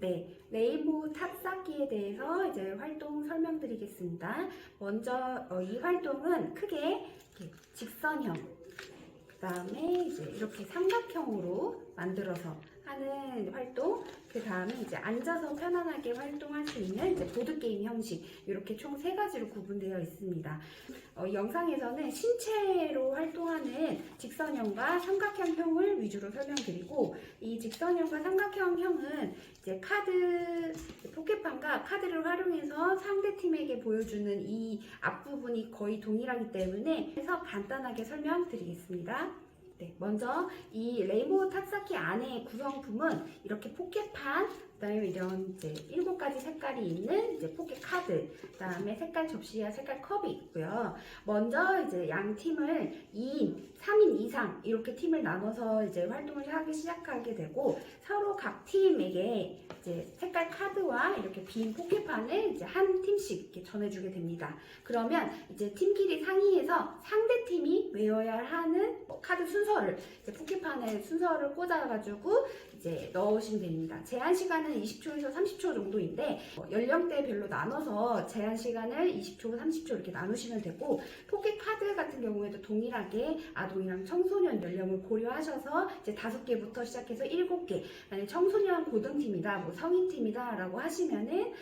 네, 레인보우 탑쌓기에 대해서 이제 활동 설명드리겠습니다. 먼저 이 활동은 크게 이렇게 직선형, 그 다음에 이제 이렇게 삼각형으로 만들어서 하는 활동, 그 다음에 이제 앉아서 편안하게 활동할 수 있는 이제 보드게임 형식, 이렇게 총 3가지로 구분되어 있습니다. 영상에서는 신체로 활동하는 직선형과 삼각형형을 위주로 설명드리고, 이 직선형과 삼각형형은 이제 포켓판과 카드를 활용해서 상대팀에게 보여주는 이 앞부분이 거의 동일하기 때문에 해서 간단하게 설명드리겠습니다. 네, 먼저 이 레인보우 탑쌓기 안에 구성품은 이렇게 포켓판, 그다음에 이런 이제 7가지 색깔이 있는 이제 포켓 카드, 그다음에 색깔 접시와 색깔 컵이 있고요. 먼저 이제 양 팀을 2인, 3인 이상 이렇게 팀을 나눠서 이제 활동을 하기 시작하게 되고, 서로 각 팀에게 이제 색깔 카드와 이렇게 빈 포켓판을 이제 한 팀씩 이렇게 전해주게 됩니다. 그러면 이제 팀끼리 상의해서 상대 팀이 외워야 하는 카드 순서를 이제 포켓판에 순서를 꽂아가지고 이제 넣으시면 됩니다. 제한 시간은 20초에서 30초 정도인데 연령대별로 나눠서 제한 시간을 20초, 30초 이렇게 나누시면 되고, 포켓 카드 같은 경우에도 동일하게 아동이랑 청소년 연령을 고려하셔서 이제 5개부터 시작해서 7개, 만약 청소년 고등팀이다, 뭐 성인팀이다 라고 하시면은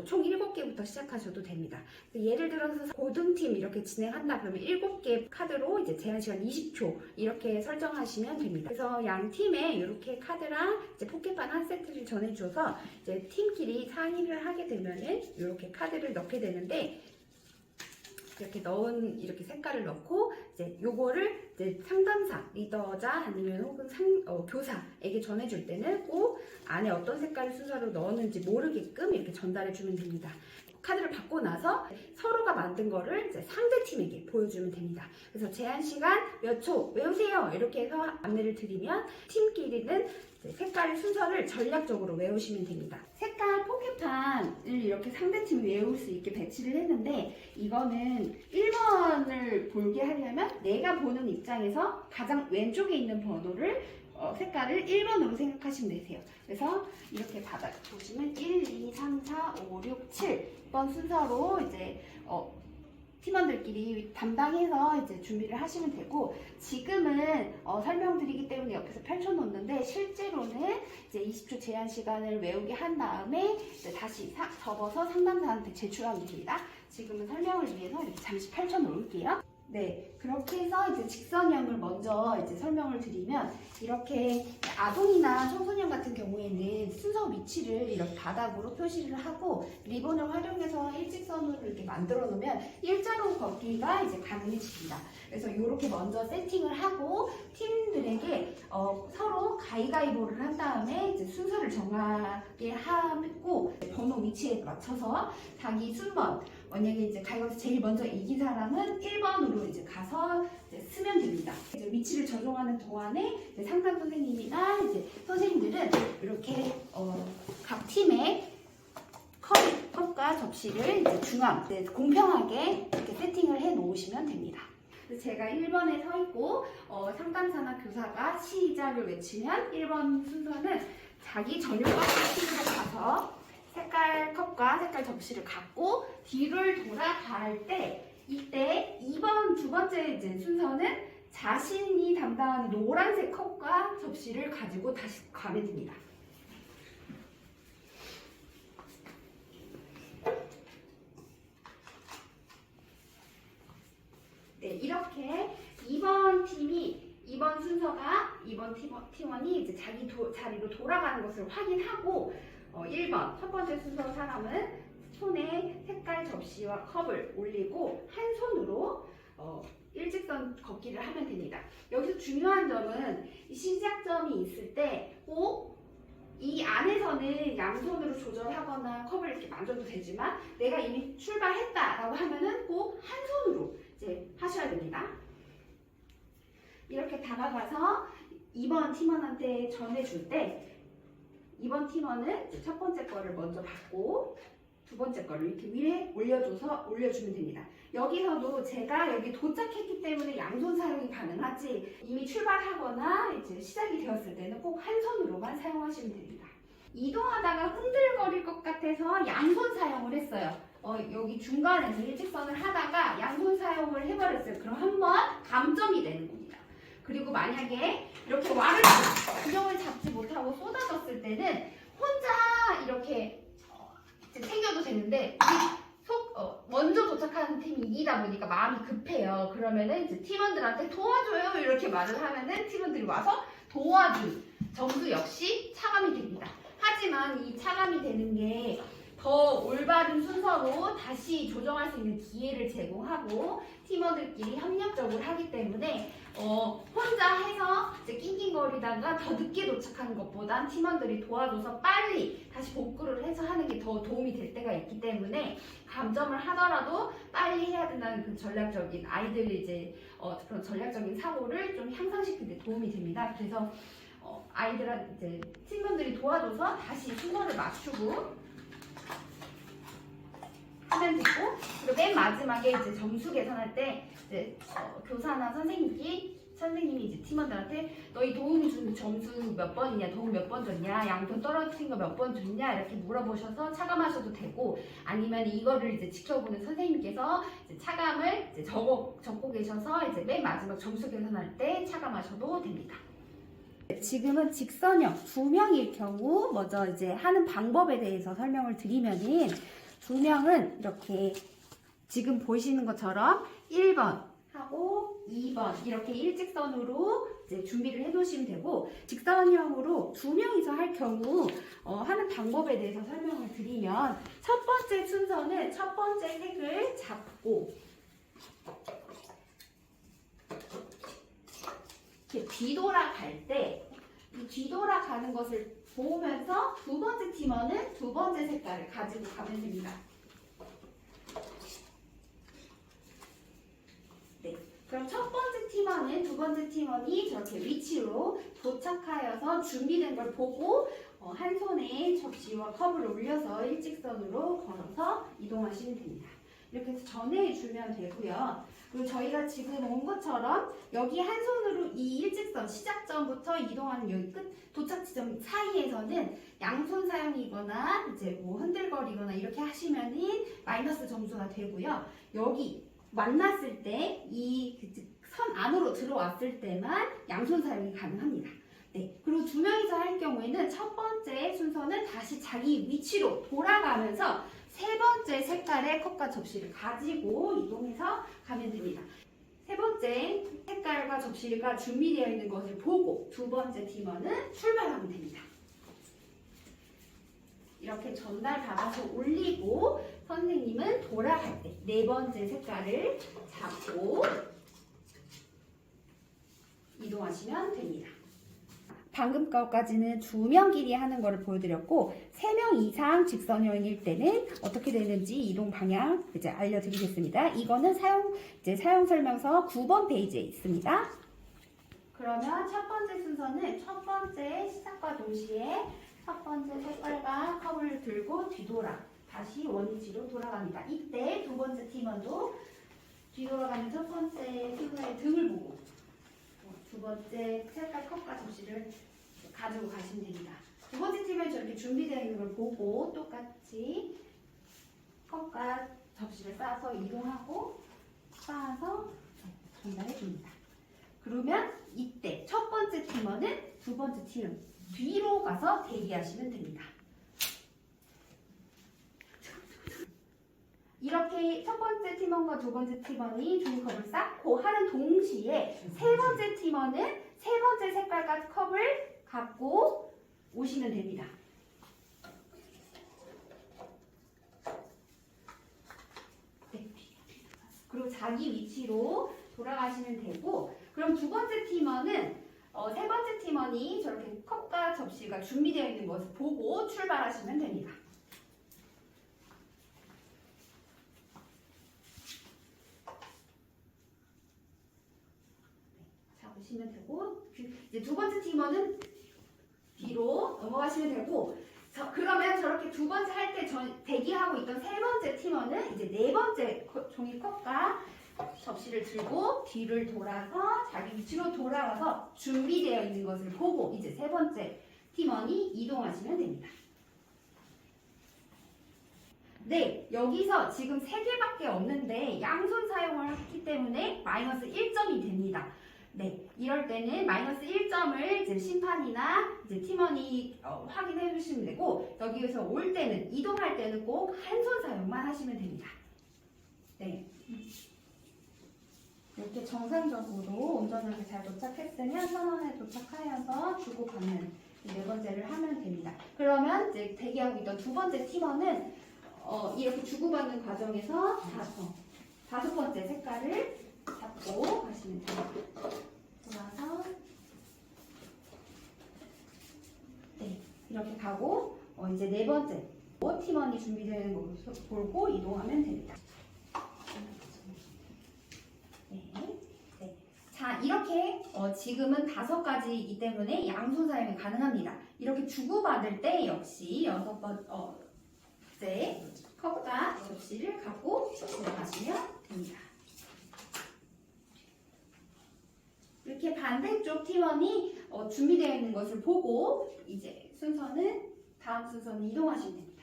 총 7개부터 시작하셔도 됩니다. 예를 들어서 고등팀 이렇게 진행한다 그러면 7개 카드로 이제 제한시간 20초 이렇게 설정하시면 됩니다. 그래서 양 팀에 이렇게 카드랑 이제 포켓판 한 세트를 전해줘서 이제 팀끼리 상의를 하게 되면은 이렇게 카드를 넣게 되는데, 이렇게 넣은 이렇게 색깔을 넣고 이제 요거를 이제 상담사, 리더자 아니면 혹은 교사에게 전해줄 때는 꼭 안에 어떤 색깔 순서로 넣었는지 모르게끔 이렇게 전달해 주면 됩니다. 카드를 받고 나서 서로가 만든 거를 이제 상대 팀에게 보여주면 됩니다. 그래서 제한 시간 몇 초 외우세요 이렇게 해서 안내를 드리면 팀끼리는 색깔 순서를 전략적으로 외우시면 됩니다. 색깔 포켓판을 이렇게 상대팀이 외울 수 있게 배치를 했는데, 이거는 1번을 보게 하려면 내가 보는 입장에서 가장 왼쪽에 있는 번호를 색깔을 1번으로 생각하시면 되세요. 그래서 이렇게 보시면 1, 2, 3, 4, 5, 6, 7번 순서로 이제 팀원들끼리 담당해서 이제 준비를 하시면 되고, 지금은 설명드리기 때문에 옆에서 펼쳐놓는데, 실제로는 이제 20초 제한 시간을 외우게 한 다음에 이제 다시 접어서 상담사한테 제출하면 됩니다. 지금은 설명을 위해서 이렇게 잠시 펼쳐놓을게요. 네, 그렇게 해서 이제 직선형을 먼저 이제 설명을 드리면, 이렇게 아동이나 청소년 같은 경우에는 순서 위치를 이렇게 바닥으로 표시를 하고 리본을 활용해서 일직선으로 이렇게 만들어 놓으면 일자로 걷기가 이제 가능해집니다. 그래서 이렇게 먼저 세팅을 하고 팀들에게 서로 가위가위보를 한 다음에 이제 순서를 정하게 하고, 번호 위치에 맞춰서 자기 순번, 만약에 이제 가위바위보에서 제일 먼저 이긴 사람은 1번으로 이제 가서 이제 쓰면 됩니다. 이제 위치를 적용하는 동안에 이제 상담 선생님이나 이제 선생님들은 이렇게 각 팀의 컵과 접시를 이제 중앙, 공평하게 이렇게 세팅을 해 놓으시면 됩니다. 제가 1번에 서 있고 상담사나 교사가 시작을 외치면 1번 순서는 자기 전용 박스 가서 색깔 컵과 색깔 접시를 갖고 뒤를 돌아갈 때, 이때 2번 두 번째 이제 순서는 자신이 담당하는 노란색 컵과 접시를 가지고 다시 가면 됩니다. 네, 이렇게 2번 순서가 2번 팀원이 이제 자기 자리로 돌아가는 것을 확인하고, 1번 첫 번째 순서 사람은 손에 색깔 접시와 컵을 올리고 한 손으로 일직선 걷기를 하면 됩니다. 여기서 중요한 점은 이 시작점이 있을 때 꼭 이 안에서는 양손으로 조절하거나 컵을 이렇게 만져도 되지만, 내가 이미 출발했다라고 하면은 꼭 한 손으로 이제 하셔야 됩니다. 이렇게 다가가서 2번 팀원한테 전해줄 때, 2번 팀원은 첫 번째 거를 먼저 받고 두 번째 거를 이렇게 위에 올려주면 됩니다. 여기서도 제가 여기 도착했기 때문에 양손 사용이 가능하지, 이미 출발하거나 이제 시작이 되었을 때는 꼭 한 손으로만 사용하시면 됩니다. 이동하다가 흔들거릴 것 같아서 양손 사용을 했어요. 여기 중간에서 일직선을 하다가 양손 사용을 해버렸어요. 그럼 한번 감점이 되는 겁니다. 그리고 만약에 이렇게 와를 균형을 잡지 못하고 쏟아졌을 때는 혼자 이렇게 챙겨도 되는데 먼저 도착하는 팀이 이기다 보니까 마음이 급해요. 그러면은 이제 팀원들한테 도와줘요 이렇게 말을 하면은 팀원들이 와서 도와준 점수 역시 차감이 됩니다. 하지만 이 차감이 되는 게 더 올바른 순서로 다시 조정할 수 있는 기회를 제공하고 팀원들끼리 협력적으로 하기 때문에 혼자 해서 이제 낑낑거리다가 더 늦게 도착하는 것보단 팀원들이 도와줘서 빨리 다시 복구를 해서 하는 게 더 도움이 될 때가 있기 때문에 감점을 하더라도 빨리 해야 된다는 그 전략적인 아이들의 이제 그런 전략적인 사고를 좀 향상시키는 데 도움이 됩니다. 그래서 아이들한테 이제 팀원들이 도와줘서 다시 순서를 맞추고 하면 되고, 그리고 맨 마지막에 이제 점수 계산할 때 이제 교사나 선생님이 이제 팀원들한테 너희 도움 준 점수 몇 번이냐, 도움 몇 번 줬냐, 양손 떨어뜨린 거 몇 번 줬냐 이렇게 물어보셔서 차감하셔도 되고, 아니면 이거를 이제 지켜보는 선생님께서 이제 차감을 이제 적고 계셔서 이제 맨 마지막 점수 계산할 때 차감하셔도 됩니다. 지금은 직선형 2명일 경우 먼저 이제 하는 방법에 대해서 설명을 드리면은 2명은 이렇게 지금 보시는 것처럼 1번 하고 2번 이렇게 일직선으로 이제 준비를 해 놓으시면 되고, 직선형으로 2명이서 할 경우 하는 방법에 대해서 설명을 드리면, 첫 번째 순서는 첫 번째 색을 잡고 이렇게 뒤돌아갈 때 이 뒤돌아가는 것을 보면서 두 번째 팀원은 두 번째 색깔을 가지고 가면 됩니다. 네, 그럼 첫 번째 팀원은 두 번째 팀원이 저렇게 위치로 도착하여서 준비된 걸 보고 한 손에 접시와 컵을 올려서 일직선으로 걸어서 이동하시면 됩니다. 이렇게 해서 전해주면 되고요. 그리고 저희가 지금 온 것처럼 여기 한 손으로 이 일직선 시작점부터 이동하는 여기 끝 도착 지점 사이에서는 양손 사용이거나 이제 뭐 흔들거리거나 이렇게 하시면은 마이너스 점수가 되고요. 여기 만났을 때 이 선 안으로 들어왔을 때만 양손 사용이 가능합니다. 네, 그리고 2명이서 할 경우에는 첫 번째 순서는 다시 자기 위치로 돌아가면서 세 번째 색깔의 컵과 접시를 가지고 이동해서 가면 됩니다. 세 번째 색깔과 접시가 준비되어 있는 것을 보고 두 번째 팀원은 출발하면 됩니다. 이렇게 전달 받아서 올리고 선생님은 돌아갈 때 네 번째 색깔을 잡고 이동하시면 됩니다. 방금 것까지는 2명끼리 하는 거를 보여드렸고, 3명 이상 직선형일 때는 어떻게 되는지 이동 방향 이제 알려드리겠습니다. 이거는 사용 설명서 9번 페이지에 있습니다. 그러면 첫 번째 순서는 첫 번째 시작과 동시에 첫 번째 색깔과 컵을 들고 다시 원위치로 돌아갑니다. 이때 두 번째 팀원도 뒤돌아가는 첫 번째 팀원의 등을 보고 두 번째 색깔 컵과 접시를 가지고 가시면 됩니다. 두 번째 팀은 저렇게 준비되어 있는 걸 보고 똑같이 컵과 접시를 싸서 이동하고 쌓아서 전달해 줍니다. 그러면 이때 첫 번째 팀원은 두 번째 팀 뒤로 가서 대기하시면 됩니다. 이렇게 첫 번째 팀원과 두 번째 팀원이 종이컵을 쌓고 하는 동시에 세 번째 팀원은 세 번째 색깔과 컵을 갖고 오시면 됩니다. 네. 그리고 자기 위치로 돌아가시면 되고, 그럼 두 번째 팀원은 세 번째 팀원이 저렇게 컵과 접시가 준비되어 있는 것을 보고 출발하시면 됩니다. 보시면 되고, 이제 두 번째 팀원은 뒤로 넘어가시면 되고, 그러면 저렇게 두 번째 할 때 대기하고 있던 세 번째 팀원은 이제 네 번째 종이컵과 접시를 들고 뒤를 돌아서 자기 위치로 돌아와서 준비되어 있는 것을 보고 이제 세 번째 팀원이 이동하시면 됩니다. 네, 여기서 지금 3개밖에 없는데 양손 사용을 했기 때문에 마이너스 1점이 됩니다. 네, 이럴 때는 마이너스 1점을 이제 심판이나 이제 팀원이 확인해 주시면 되고, 여기에서 올 때는, 이동할 때는 꼭 한 손 사용만 하시면 됩니다. 네. 이렇게 정상적으로 운전석에 잘 도착했으면 선원에 도착하여서 주고받는 4번째를 하면 됩니다. 그러면 이제 대기하고 있던 2번째 팀원은 이렇게 주고받는 과정에서 5번째 색깔을 잡고 가시면 됩니다. 돌아서 네, 이렇게 가고 이제 4번째 팀원이 준비되는 것을 보고 이동하면 됩니다. 자, 이렇게 지금은 5가지이기 때문에 양손 사용이 가능합니다. 이렇게 주고받을 때 역시 6번째 컵과 접시를 갖고 들어가시면 됩니다. 이렇게 반대쪽 팀원이 준비되어 있는 것을 보고 이제 다음 순서는 이동하시면 됩니다.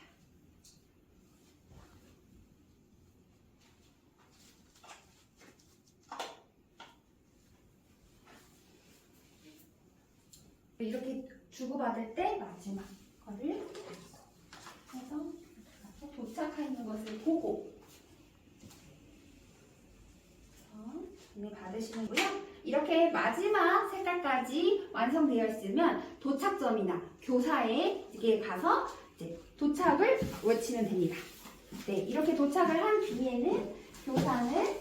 이렇게 주고받을 때 마지막 거를 해서 도착하는 것을 보고 받으시는 거고요. 이렇게 마지막 색깔까지 완성되어 있으면 도착점이나 교사에 가서 이제 도착을 외치면 됩니다. 네, 이렇게 도착을 한 뒤에는 교사는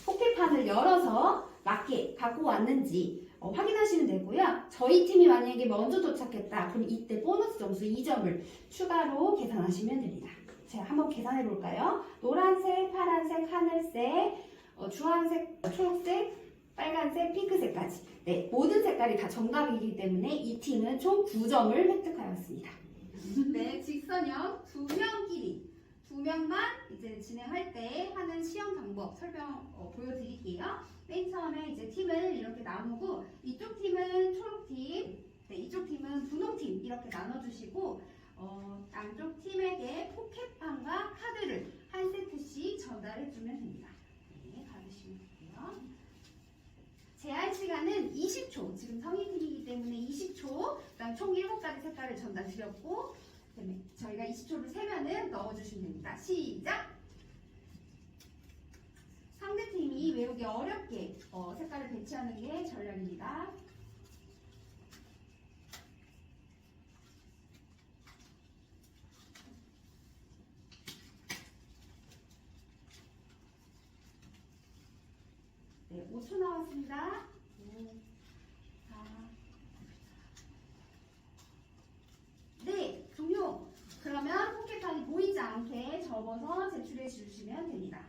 포켓판을 열어서 맞게 갖고 왔는지 확인하시면 되고요. 저희 팀이 만약에 먼저 도착했다. 그럼 이때 보너스 점수 2점을 추가로 계산하시면 됩니다. 제가 한번 계산해 볼까요? 노란색, 파란색, 하늘색, 주황색, 초록색, 빨간색, 핑크색까지. 네, 모든 색깔이 다 정답이기 때문에 이 팀은 총 9점을 획득하였습니다. 네, 직선형 2명끼리 2명만 이제 진행할 때 하는 시험 방법 보여드릴게요. 맨 처음에 이제 팀을 이렇게 나누고 이쪽 팀은 초록팀, 네, 이쪽 팀은 분홍팀 이렇게 나눠주시고 양쪽 팀에게 포켓판과 카드를 한 세트씩 전달해주면 됩니다. 네, 받으시면 돼요. 제한 시간은 20초. 지금 성인팀이기 때문에 20초. 그다음 총 7가지 색깔을 전달드렸고, 그다음에 저희가 20초를 세면은 넣어주시면 됩니다. 시작. 상대팀이 외우기 어렵게 색깔을 배치하는 게 전략입니다. 네, 5초 나왔습니다. 5, 4. 네, 종료. 그러면 포켓판이 보이지 않게 접어서 제출해 주시면 됩니다.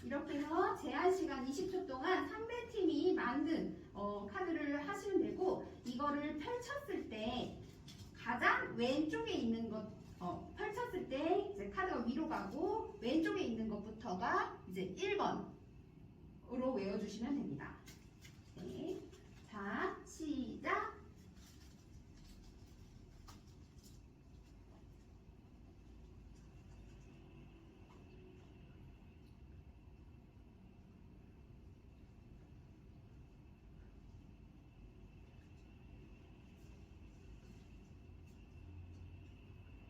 이렇게 해서 제한 시간 20초 동안 상대팀이 만든 카드를 하시면 되고, 이거를 펼쳤을 때 가장 왼쪽에 있는 것 펼쳤을 때 이제 카드가 위로 가고 왼쪽에 있는 것부터가 이제 1번으로 외워주시면 됩니다. 네. 자, 시작.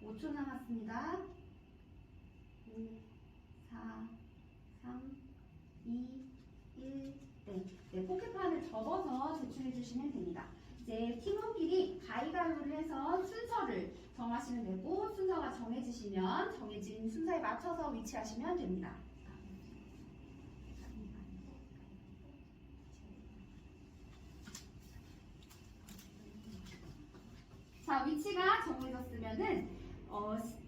오 초 남았습니다. 5, 4, 3, 2, 1. 네, 포켓판을 접어서 제출해 주시면 됩니다. 이제 팀원끼리 가위바위보를 해서 순서를 정하시면 되고, 순서가 정해지시면 정해진 순서에 맞춰서 위치하시면 됩니다. 자, 위치가 정해졌으면은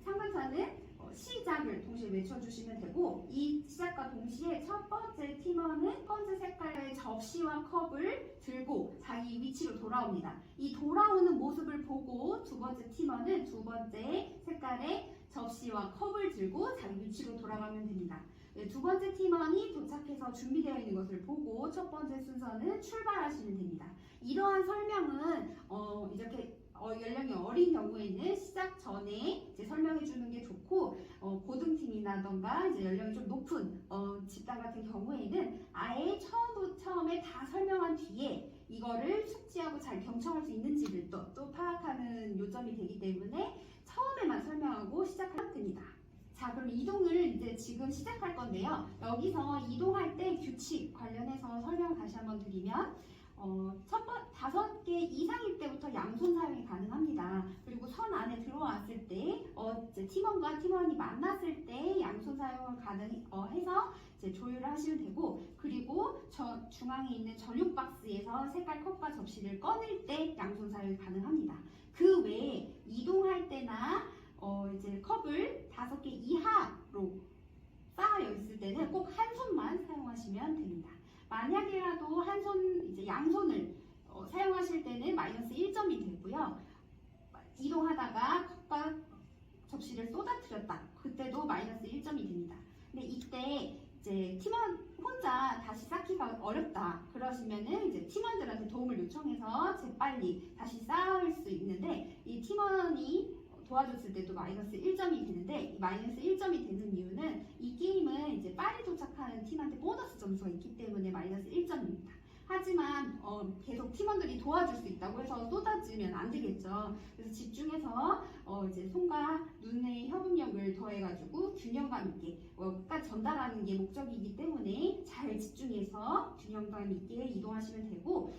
상관차는 시작을 동시에 외쳐주시면 되고, 이 시작과 동시에 첫 번째 팀원은 첫 번째 색깔의 접시와 컵을 들고 자기 위치로 돌아옵니다. 이 돌아오는 모습을 보고 두 번째 팀원은 두 번째 색깔의 접시와 컵을 들고 자기 위치로 돌아가면 됩니다. 네, 두 번째 팀원이 도착해서 준비되어 있는 것을 보고 첫 번째 순서는 출발하시면 됩니다. 이러한 설명은 이렇게 연령이 어린 경우에는 시작 전에 이제 설명해 주는 게 좋고, 고등팀이라던가 이제 연령이 좀 높은 집단 같은 경우에는 아예 처음에 다 설명한 뒤에 이거를 숙지하고 잘 경청할 수 있는지를 또 파악하는 요점이 되기 때문에 처음에만 설명하고 시작하면 됩니다. 자, 그럼 이동을 이제 지금 시작할 건데요. 여기서 이동할 때 규칙 관련해서 설명 다시 한번 드리면, 5개 이상일 때부터 양손 사용이 가능합니다. 그리고 선 안에 들어왔을 때, 이제 팀원과 팀원이 만났을 때 양손 사용을 해서 이제 조율을 하시면 되고, 그리고 중앙에 있는 전육 박스에서 색깔 컵과 접시를 꺼낼 때 양손 사용이 가능합니다. 그 외에 이동할 때나 이제 컵을 5개 이하로 쌓여 있을 때는 꼭 한 손만 사용하시면 됩니다. 만약에라도 이제 양손을 사용하실 때는 마이너스 1점이 되고요. 이동하다가 컵과 접시를 쏟아뜨렸다. 그때도 마이너스 1점이 됩니다. 근데 이때 이제 팀원 혼자 다시 쌓기가 어렵다. 그러시면은 이제 팀원들한테 도움을 요청해서 재빨리 다시 쌓을 수 있는데, 이 팀원이 도와줬을 때도 마이너스 1점이 되는데, 이 마이너스 1점이 되는 이유는 이 게임은 이제 빨리 도착하는 팀한테 보너스 점수가 있기 때문에 마이너스 1점입니다. 하지만 계속 팀원들이 도와줄 수 있다고 해서 쏟아지면 안 되겠죠. 그래서 집중해서 이제 손과 눈의 협응력을 더해가지고 균형감 있게 끝까지 전달하는 게 목적이기 때문에 잘 집중해서 균형감 있게 이동하시면 되고,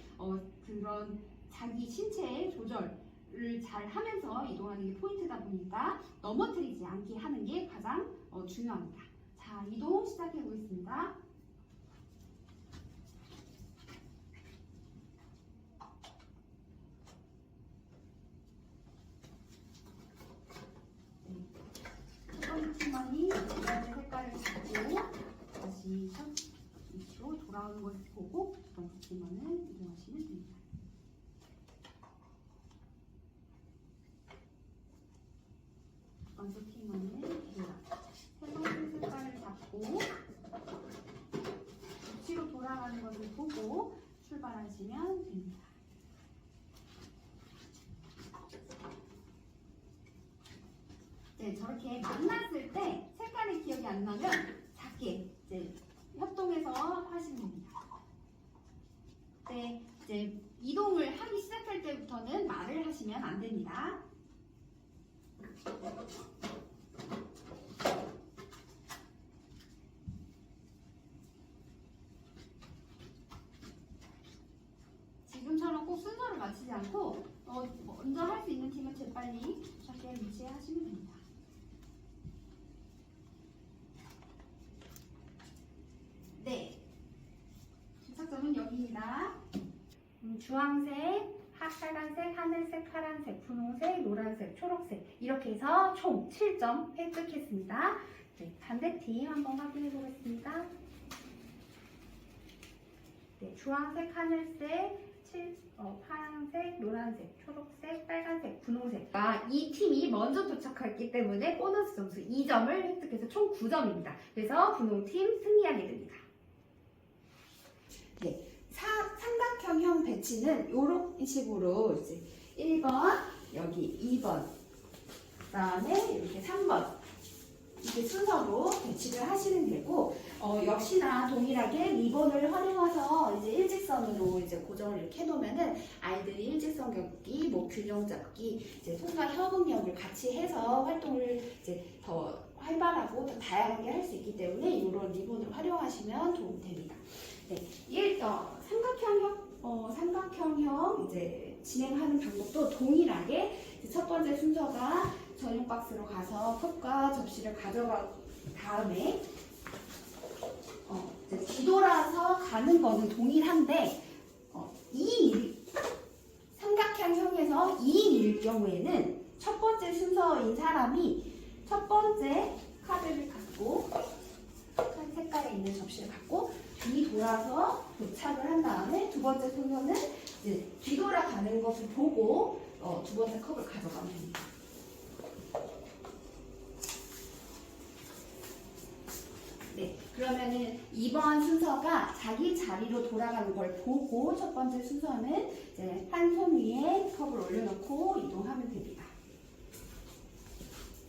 그런 자기 신체 조절을 잘 하면서 이동하는 게 포인트다 보니까 넘어뜨리지 않게 하는 게 가장 중요합니다. 자, 이동 시작해 보겠습니다. 첫 번째 팀원이 두 번째 색깔을 잡고 다시 첫 위치로 돌아오는 것을 보고 두 번째 팀원은 이동하시면 됩니다. 두 번째 팀원은 세 번째 색깔을 잡고 위치로 돌아가는 것을 보고 출발하시면 됩니다. 네, 저렇게 만났을 때 색깔이 기억이 안 나면 작게 이제 협동해서 하시면 됩니다. 네, 이제 이동을 하기 시작할 때부터는 말을 하시면 안 됩니다. 지금처럼 꼭 순서를 맞추지 않고 먼저 할 수 있는 팀은 재빨리 작게 위치에 하시면 됩니다. 네, 도착점은 여기입니다. 주황색, 빨간색, 하늘색, 파란색, 분홍색, 노란색, 초록색 이렇게 해서 총 7점 획득했습니다. 네, 반대팀 한번 확인해 보겠습니다. 네, 주황색, 하늘색, 파란색, 노란색, 초록색, 빨간색, 분홍색. 이 팀이 먼저 도착했기 때문에 보너스 점수 2점을 획득해서 총 9점입니다. 그래서 분홍팀 승리하게 됩니다. 네, 삼각형형 배치는 이런 식으로 이제 1번, 여기 2번, 그 다음에 이렇게 3번 이렇게 순서로 배치를 하시면 되고, 역시나 동일하게 리본을 활용해서 이제 일직선으로 이제 고정을 이렇게 해놓으면은 아이들이 일직선 걷기, 뭐 균형 잡기, 이제 손과 협응력을 같이 해서 활동을 이제 더 활발하고 더 다양하게 할 수 있기 때문에 이런 리본을 활용하시면 도움이 됩니다. 네, 삼각형형 이제 진행하는 방법도 동일하게 첫 번째 순서가 전용 박스로 가서 컵과 접시를 가져간 다음에 이제 뒤돌아서 가는 거는 동일한데 2인 삼각형형에서 2인일 경우에는 첫 번째 순서인 사람이 첫 번째 카드를 갖고 한 색깔에 있는 접시를 갖고 뒤돌아서 도착을 한 다음에 두 번째 순서는 이제 뒤돌아가는 것을 보고 두 번째 컵을 가져가면 됩니다. 네, 그러면은 이 2번 순서가 자기 자리로 돌아가는 걸 보고 첫 번째 순서는 이제 한 손 위에 컵을 올려놓고 이동하면 됩니다.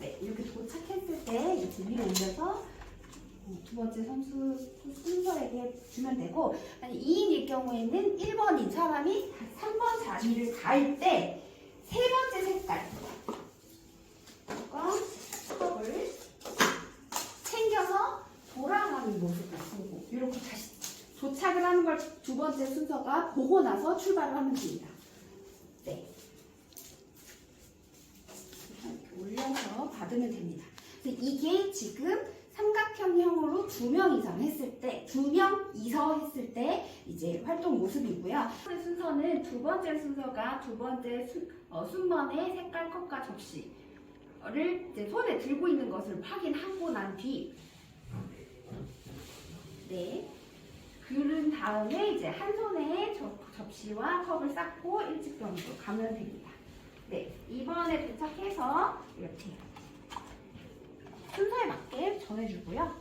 네, 이렇게 도착했을 때 이렇게 위로 올려서 두 번째 순서에게 주면 되고, 2인일 경우에는 1번인 사람이 3번 자리를 갈 때 세 번째 색깔 컵을 챙겨서 돌아가는 모습을 보고 이렇게 다시 도착을 하는 걸 두 번째 순서가 보고 나서 출발을 하면 됩니다. 네. 이렇게 올려서 받으면 됩니다. 이게 지금 삼각형형으로 2명 이상 했을 때, 2명 이서 했을 때 이제 활동 모습이고요. 순서는 두 번째 순서가 두 번째 순번의 색깔 컵과 접시를 이제 손에 들고 있는 것을 확인하고 난 뒤, 네, 그런 다음에 이제 한 손에 접시와 컵을 쌓고 일직선으로 가면 됩니다. 네, 이번에 도착해서 이렇게 순서에 맞게 전해주고요.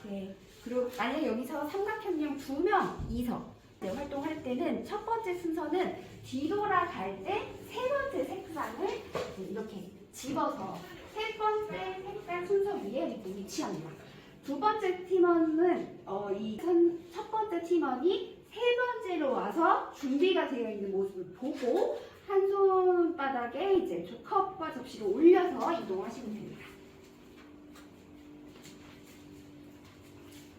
네, 그리고 만약 여기서 삼각형형 2명 이서 활동할 때는 첫 번째 순서는 뒤돌아갈 때 세 번째 색상을 이렇게 집어서 세 번째 색깔 순서 위에 이렇게 위치합니다. 두 번째 팀원은 첫 번째 팀원이 세 번째로 와서 준비가 되어 있는 모습을 보고 한 손바닥에 이제 컵과 접시를 올려서 이동하시면 됩니다.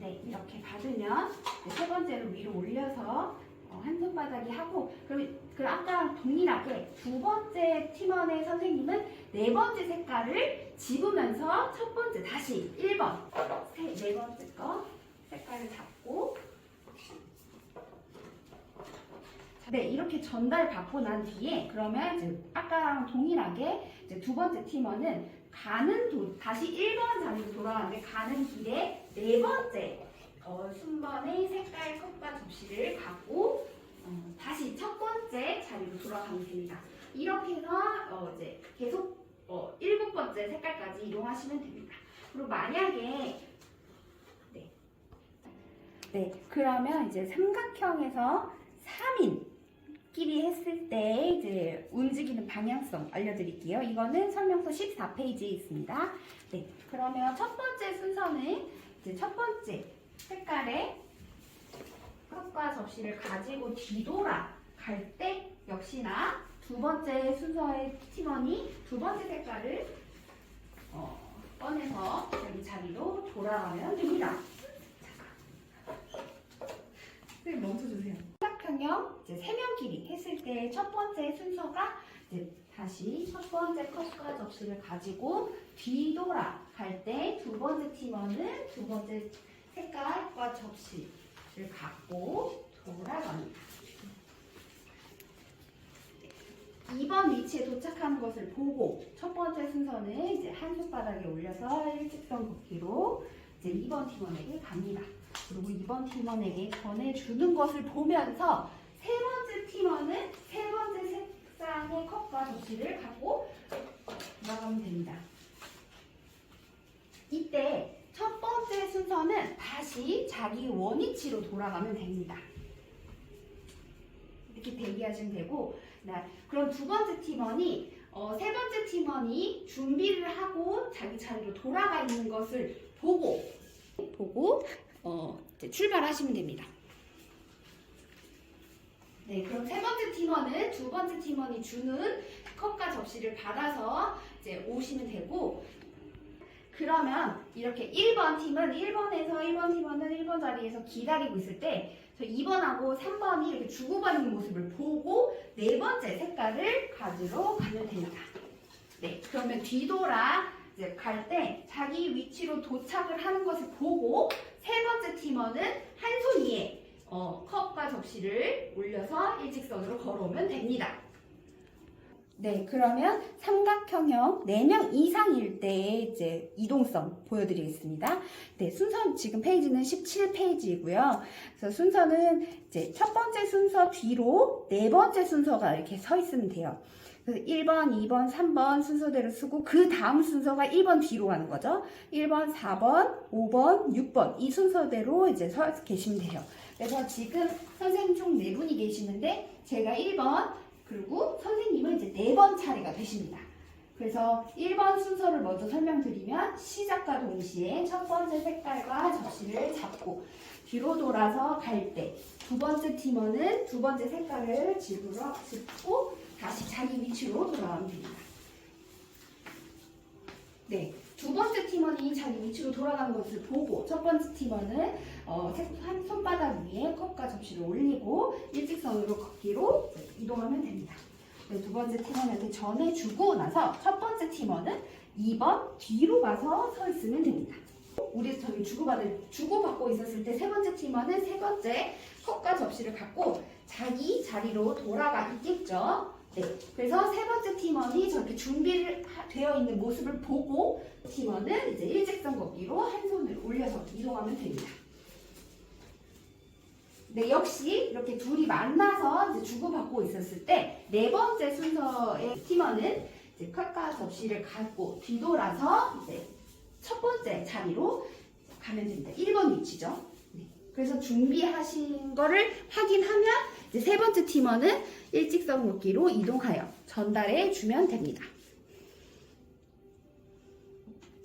네, 이렇게 받으면 세 번째로 위로 올려서 한 손바닥이 하고, 그럼 아까랑 동일하게 두 번째 팀원의 선생님은 네 번째 색깔을 집으면서 첫 번째 다시 1번 네 번째 거 색깔을 잡고, 네, 이렇게 전달 받고 난 뒤에 그러면 이제 아까랑 동일하게 이제 두 번째 팀원은 다시 1번 자리로 돌아가는데 가는 길에 네 번째 순번의 색깔 컵과 접시를 갖고 다시 첫 번째 자리로 돌아가면 됩니다. 이렇게 해서 이제 계속 7번째 색깔까지 이동하시면 됩니다. 그리고 만약에 네, 그러면 이제 삼각형에서 3인끼리 했을 때 이제 움직이는 방향성 알려드릴게요. 이거는 설명서 14페이지에 있습니다. 네, 그러면 첫 번째 순서는 이제 첫 번째 색깔의 컵과 접시를 가지고 뒤돌아 갈 때 역시나 두 번째 순서의 팀원이 두 번째 색깔을 꺼내서 여기 자리로 돌아가면 됩니다. 선생님 멈춰주세요. 삼각형형 이제 3명끼리 했을 때 첫 번째 순서가 이제 다시 첫 번째 컵과 접시를 가지고 뒤돌아 갈 때 두 번째 팀원은 두 번째 색깔과 접시를 갖고 돌아갑니다. 2번 위치에 도착하는 것을 보고 첫 번째 순서는 이제 한 손바닥에 올려서 일직선 걷기로 이제 2번 팀원에게 갑니다. 그리고 2번 팀원에게 전해주는 것을 보면서 세 번째 팀원은 세 번째 색상의 컵과 접시를 갖고 돌아가면 됩니다. 이때 첫 번째 순서는 다시 자기 원위치로 돌아가면 됩니다. 이렇게 대기하시면 되고, 그럼 두 번째 팀원이 세 번째 팀원이 준비를 하고 자기 자리로 돌아가 있는 것을 보고 이제 출발하시면 됩니다. 네, 그럼 세 번째 팀원은 두 번째 팀원이 주는 컵과 접시를 받아서 이제 오시면 되고, 그러면 이렇게 1번 팀은 1번에서 1번 팀원은 1번 자리에서 기다리고 있을 때 저 2번하고 3번이 이렇게 주고받는 모습을 보고 네 번째 색깔을 가지러 가면 됩니다. 네, 그러면 뒤돌아 이제 갈 때 자기 위치로 도착을 하는 것을 보고 세 번째 팀원은 한 손 위에 컵과 접시를 올려서 일직선으로 걸어오면 됩니다. 네, 그러면 삼각형형 4명 이상일 때 이제 이동성 보여드리겠습니다. 네, 순서 지금 페이지는 17페이지이고요. 그래서 순서는 이제 첫 번째 순서 뒤로 네 번째 순서가 이렇게 서 있으면 돼요. 그래서 1번, 2번, 3번 순서대로 쓰고 그 다음 순서가 1번 뒤로 가는 거죠. 1번, 4번, 5번, 6번 이 순서대로 이제 서 계시면 돼요. 그래서 지금 선생님 총 4분이 계시는데 제가 1번 그리고 선생님은 이제 4번 차례가 되십니다. 그래서 1번 순서를 먼저 설명드리면 시작과 동시에 첫 번째 색깔과 접시를 잡고 뒤로 돌아서 갈 때 두 번째 팀원은 두 번째 색깔을 짚고 다시 자기 위치로 돌아가면 됩니다. 네, 두 번째 팀원이 자기 위치로 돌아가는 것을 보고 첫 번째 팀원은 한 손바닥 위에 컵과 접시를 올리고 일직선으로 걷기로 이동하면 됩니다. 네, 두 번째 팀원한테 전해주고 나서 첫 번째 팀원은 2번 뒤로 가서 서 있으면 됩니다. 우리 저기 주고받고 있었을 때 세 번째 팀원은 세 번째 컵과 접시를 갖고 자기 자리로 돌아가 있겠죠. 네, 그래서 세 번째 팀원이 저렇게 준비를 되어 있는 모습을 보고 팀원은 이제 일직선 걷기로 한 손을 올려서 이동하면 됩니다. 네, 역시 이렇게 둘이 만나서 이제 주고받고 있었을 때 네 번째 순서의 팀원은 이제 컵과 접시를 갖고 뒤돌아서 이제 첫 번째 자리로 가면 됩니다. 1번 위치죠. 네, 그래서 준비하신 거를 확인하면 이제 세 번째 팀원은 일직선 걷기로 이동하여 전달해 주면 됩니다.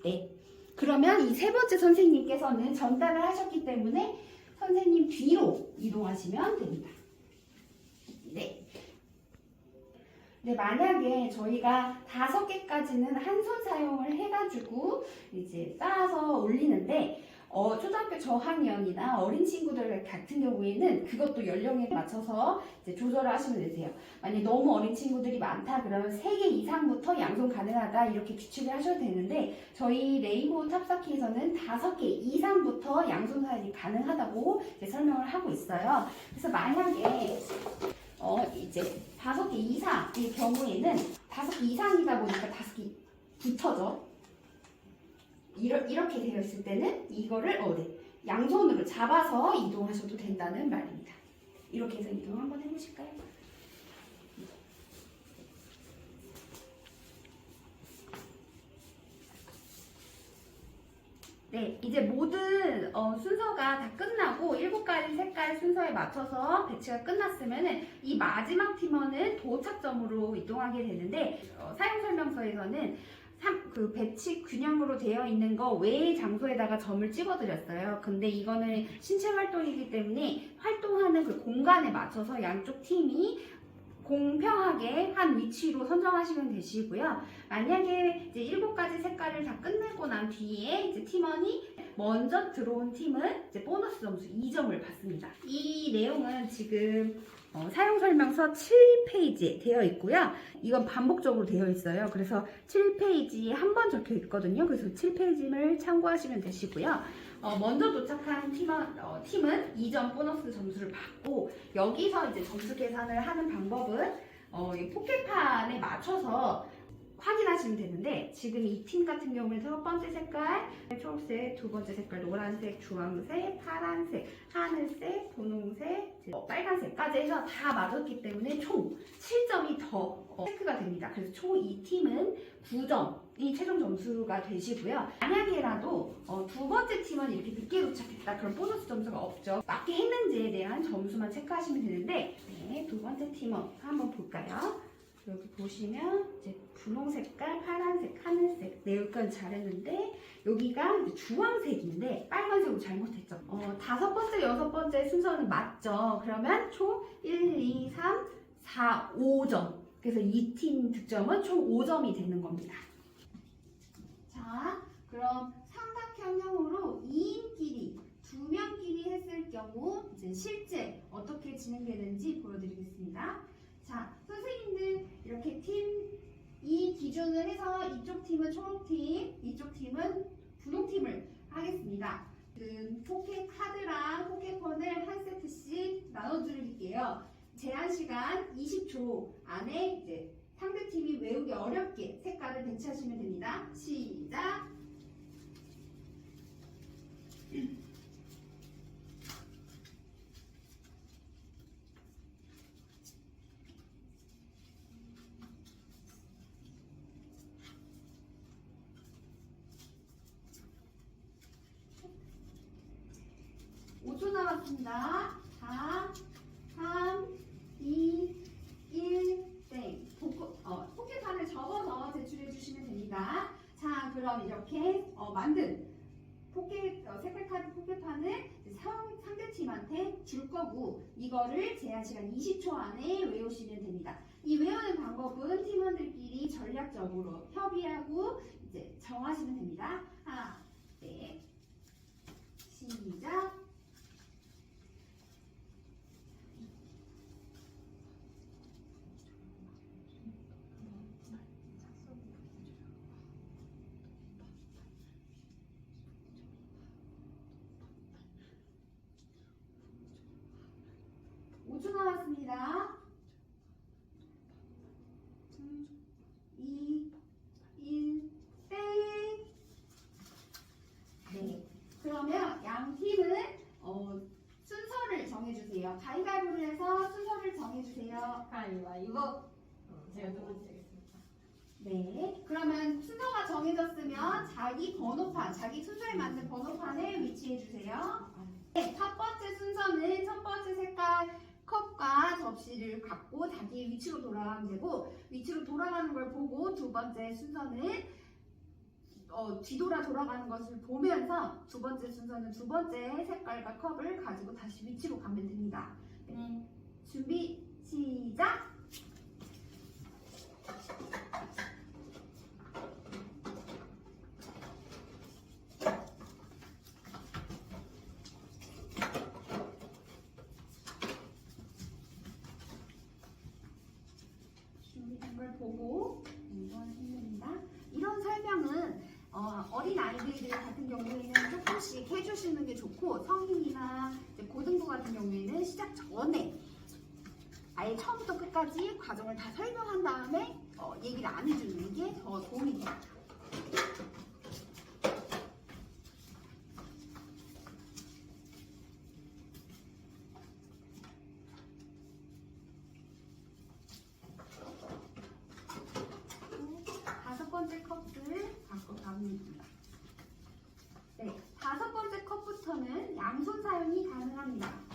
네, 그러면 이 세 번째 선생님께서는 전달을 하셨기 때문에 선생님 뒤로 이동하시면 됩니다. 네. 네, 만약에 저희가 5개까지는 한 손 사용을 해가지고 이제 쌓아서 올리는데 초등학교 저학년이나 어린 친구들 같은 경우에는 그것도 연령에 맞춰서 이제 조절을 하시면 되세요. 만약 너무 어린 친구들이 많다 그러면 3개 이상부터 양손 가능하다 이렇게 규칙을 하셔도 되는데 저희 레인보우 탑쌓기에서는 5개 이상부터 양손 사용이 가능하다고 이제 설명을 하고 있어요. 그래서 만약에 이제 5개 이상의 경우에는 5개 이상이다 보니까 5개 붙어져. 이렇게 되어 있을 때는 이거를 양손으로 잡아서 이동하셔도 된다는 말입니다. 이렇게 해서 이동 한번 해보실까요? 네, 이제 모든 순서가 다 끝나고 7가지 색깔 순서에 맞춰서 배치가 끝났으면은 이 마지막 팀원은 도착점으로 이동하게 되는데 사용 설명서에서는 그 배치 균형으로 되어 있는 거 외의 장소에다가 점을 찍어드렸어요. 근데 이거는 신체 활동이기 때문에 활동하는 그 공간에 맞춰서 양쪽 팀이 공평하게 한 위치로 선정하시면 되시고요. 만약에 이제 7가지 색깔을 다 끝내고 난 뒤에 이제 팀원이 먼저 들어온 팀은 이제 보너스 점수 2점을 받습니다. 이 내용은 지금 사용 설명서 7페이지에 되어 있고요. 이건 반복적으로 되어 있어요. 그래서 7페이지에 한 번 적혀 있거든요. 그래서 7페이지를 참고하시면 되시고요. 먼저 도착한 팀은 2점 보너스 점수를 받고 여기서 이제 점수 계산을 하는 방법은 이 포켓판에 맞춰서 확인하시면 되는데 지금 이 팀 같은 경우는 첫 번째 색깔 초록색, 두 번째 색깔 노란색, 주황색, 파란색, 하늘색, 분홍색, 빨간색까지 해서 다 맞았기 때문에 총 7점이 더 체크가 됩니다. 그래서 총 이 팀은 9점이 최종 점수가 되시고요. 만약에라도 두 번째 팀은 이렇게 늦게 도착했다 그럼 보너스 점수가 없죠. 맞게 했는지에 대한 점수만 체크하시면 되는데 네, 두 번째 팀은 한번 볼까요? 여기 보시면 이제 분홍 색깔, 파란색, 하늘색 내용까지 잘했는데 여기가 이제 주황색인데 빨간색으로 잘못했죠. 5번째, 6번째 순서는 맞죠. 그러면 총 1, 2, 3, 4, 5점. 그래서 이 팀 득점은 총 5점이 되는 겁니다. 자, 그럼 삼각형형으로 2인끼리, 2명끼리 했을 경우 이제 실제 어떻게 진행되는지 보여드리겠습니다. 자, 선생님들 이렇게 이 기준을 해서 이쪽 팀은 초록팀, 이쪽 팀은 분홍팀을 하겠습니다. 포켓 카드랑 포켓폰을 한 세트씩 나눠드릴게요. 제한 시간 20초 안에 이제 상대팀이 외우기 어렵게 색깔을 배치하시면 됩니다. 시작! 나왔습니다. 4, 3, 2, 1, 땡. 포켓판을 접어서 제출해 주시면 됩니다. 자, 그럼 이렇게 만든 색깔 카드 포켓판을 상대팀한테 줄 거고, 이거를 제한 시간 20초 안에 외우시면 됩니다. 이 외우는 방법은 팀원들끼리 전략적으로 협의하고 이제 정하시면 됩니다. 하나, 네, 시작. 초 나왔습니다. 2, 1, 땡! 네. 그러면 양 팀은 순서를 정해주세요. 가위바위보를 해서 순서를 정해주세요. 가위바위보. 제가 두 번째 하겠습니다. 네. 그러면 순서가 정해졌으면 자기 번호판, 자기 순서에 맞는 번호판에 위치해주세요. 네. 첫 번째 순서는 첫 번째 색깔 컵과 접시를 갖고 자기 위치로 돌아가면 되고, 위치로 돌아가는 걸 보고 두 번째 순서는 뒤돌아 돌아가는 것을 보면서 두 번째 순서는 두 번째 색깔과 컵을 가지고 다시 위치로 가면 됩니다. 네. 준비 시작! 걸 보고 공부하시면 됩니다. 이런 설명은 어린 아이들 같은 경우에는 조금씩 해주시는 게 좋고, 성인이나 고등부 같은 경우에는 시작 전에 아예 처음부터 끝까지 과정을 다 설명한 다음에 얘기를 안 해주는 게 더 도움이 됩니다. 다섯 번째 컵을 갖고 가봅니다. 네, 다섯 번째 컵부터는 양손 사용이 가능합니다.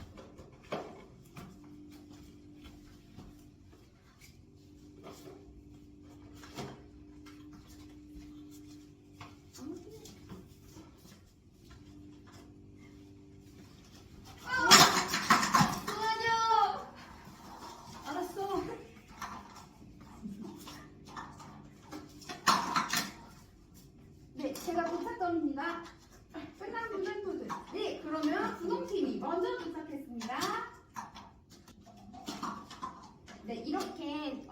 제가 도착점입니다. 끝난 분들. 네, 그러면 분홍팀이 먼저 도착했습니다. 네, 이렇게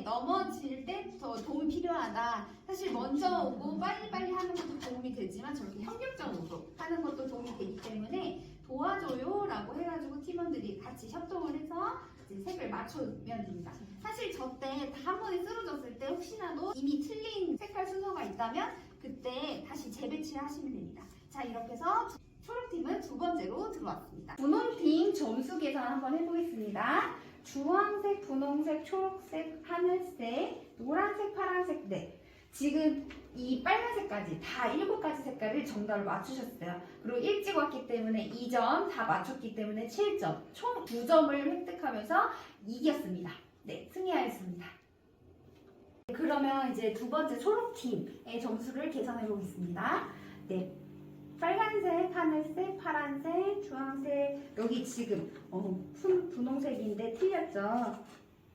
넘어질 때 더 도움이 필요하다. 사실 먼저 오고 빨리빨리 하는 것도 도움이 되지만 저렇게 협력적으로 하는 것도 도움이 되기 때문에 도와줘요라고 해가지고 팀원들이 같이 협동을 해서 이제 색을 맞춰면 됩니다. 사실 저 때 다 한 번에 쓰러졌을 때 혹시라도 이미 틀린 색깔 순서가 있다면 그때 다시 재배치를 하시면 됩니다. 자, 이렇게 해서 초록팀은 두 번째로 들어왔습니다. 분홍팀 점수 계산 한번 해보겠습니다. 주황색, 분홍색, 초록색, 하늘색, 노란색, 파란색, 네. 지금 이 빨간색까지 다 7가지 색깔을 정답을 맞추셨어요. 그리고 일찍 왔기 때문에 2점, 다 맞췄기 때문에 7점, 총 2점을 획득하면서 이겼습니다. 네, 승리하였습니다. 그러면 이제 두 번째 초록팀의 점수를 계산해 보겠습니다. 네, 빨간색, 하늘색, 파란색, 주황색, 여기 지금 분홍색인데 틀렸죠?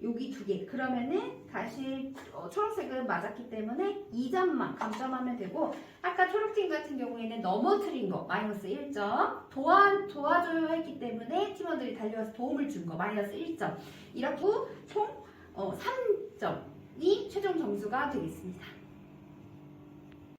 여기 두 개. 그러면은 다시 초록색은 맞았기 때문에 2점만 감점하면 되고, 아까 초록팀 같은 경우에는 넘어뜨린 거 마이너스 1점, 도와줘요 했기 때문에 팀원들이 달려와서 도움을 준 거 마이너스 1점, 이렇게 총 3점이 최종 점수가 되겠습니다.